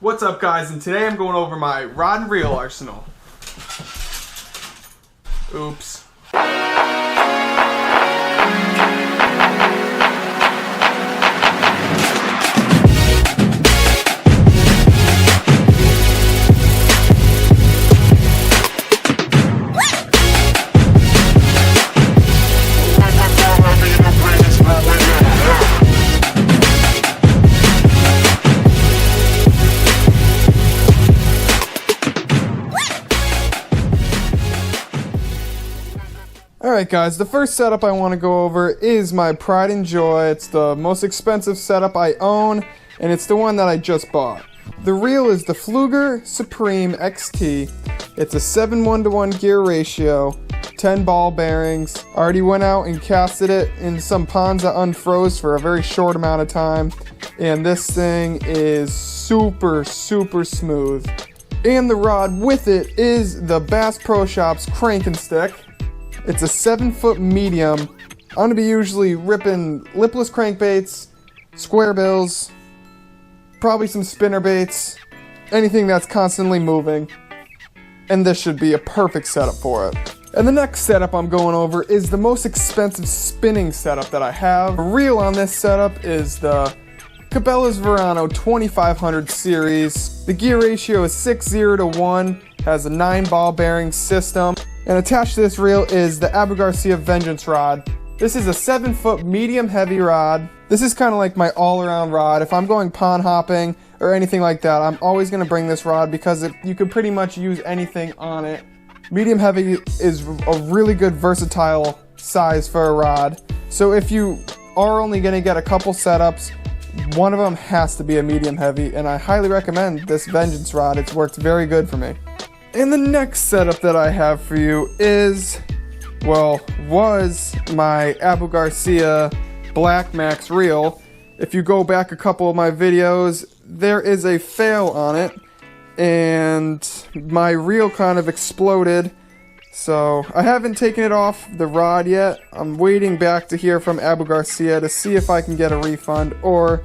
What's up, guys? And today I'm going over my rod and reel arsenal. Oops. Alright guys, the first setup I want to go over is my Pride and Joy. It's the most expensive setup I own, and it's the one that I just bought. The reel is the Pflueger Supreme XT. It's a 7:1 gear ratio, 10 ball bearings. I already went out and casted it in some ponds that unfroze for a very short amount of time, and this thing is super smooth. And the rod with it is the Bass Pro Shops Crank and Stick. It's a 7-foot medium. I'm going to be usually ripping lipless crankbaits, square bills, probably some spinner baits, anything that's constantly moving. And this should be a perfect setup for it. And the next setup I'm going over is the most expensive spinning setup that I have. The reel on this setup is the Cabela's Verano 2500 series. The gear ratio is 6:0 to 1, has a 9 ball bearing system. And attached to this reel is the Abu Garcia Vengeance rod. This is a 7-foot medium heavy rod. This is kind of like my all-around rod. If I'm going pond hopping or anything like that, I'm always going to bring this rod because you can pretty much use anything on it. Medium heavy is a really good versatile size for a rod. So if you are only going to get a couple setups, one of them has to be a medium heavy, and I highly recommend this Vengeance rod. It's worked very good for me. And the next setup that I have for you is, was my Abu Garcia Black Max reel. If you go back a couple of my videos, there is a fail on it, and my reel kind of exploded. So I haven't taken it off the rod yet. I'm waiting back to hear from Abu Garcia to see if I can get a refund or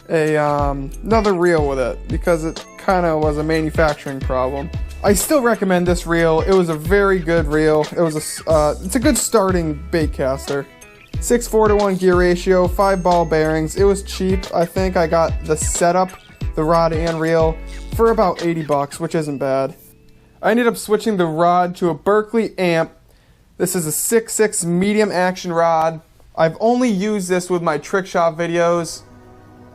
another reel with it, because it kind of was a manufacturing problem. I still recommend this reel. It was a very good reel. It's a good starting bait caster. 6:4 to 1 gear ratio, 5 ball bearings. It was cheap. I think I got the setup, the rod and reel, for about $80, which isn't bad. I ended up switching the rod to a Berkley Amp. This is a 6.6 medium action rod. I've only used this with my trick shot videos.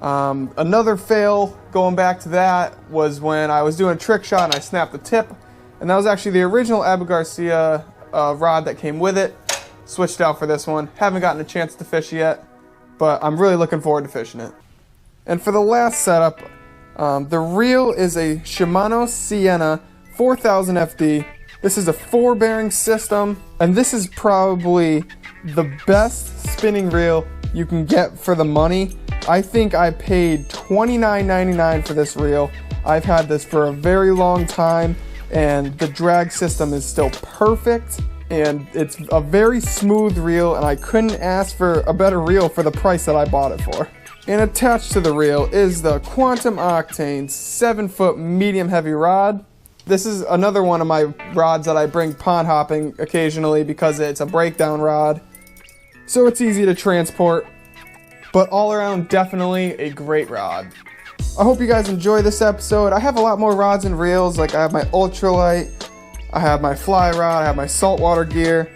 Another fail going back to that was when I was doing a trick shot and I snapped the tip, and that was actually the original Abu Garcia rod that came with it. Switched out for this one. Haven't gotten a chance to fish yet, but I'm really looking forward to fishing it. And for the last setup, the reel is a Shimano Sienna 4000 FD. This is a 4 bearing system, and this is probably the best spinning reel you can get for the money. I think I paid $29.99 for this reel. I've had this for a very long time, and the drag system is still perfect, and it's a very smooth reel, and I couldn't ask for a better reel for the price that I bought it for. And attached to the reel is the Quantum Octane 7-foot medium heavy rod. This is another one of my rods that I bring pond hopping occasionally because it's a breakdown rod, so it's easy to transport. But all around, definitely a great rod. I hope you guys enjoy this episode. I have a lot more rods and reels. Like, I have my ultralight, I have my fly rod, I have my saltwater gear,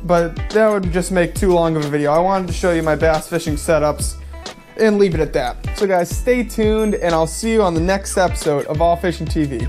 but that would just make too long of a video. I wanted to show you my bass fishing setups and leave it at that. So guys, stay tuned, and I'll see you on the next episode of All Fishing TV.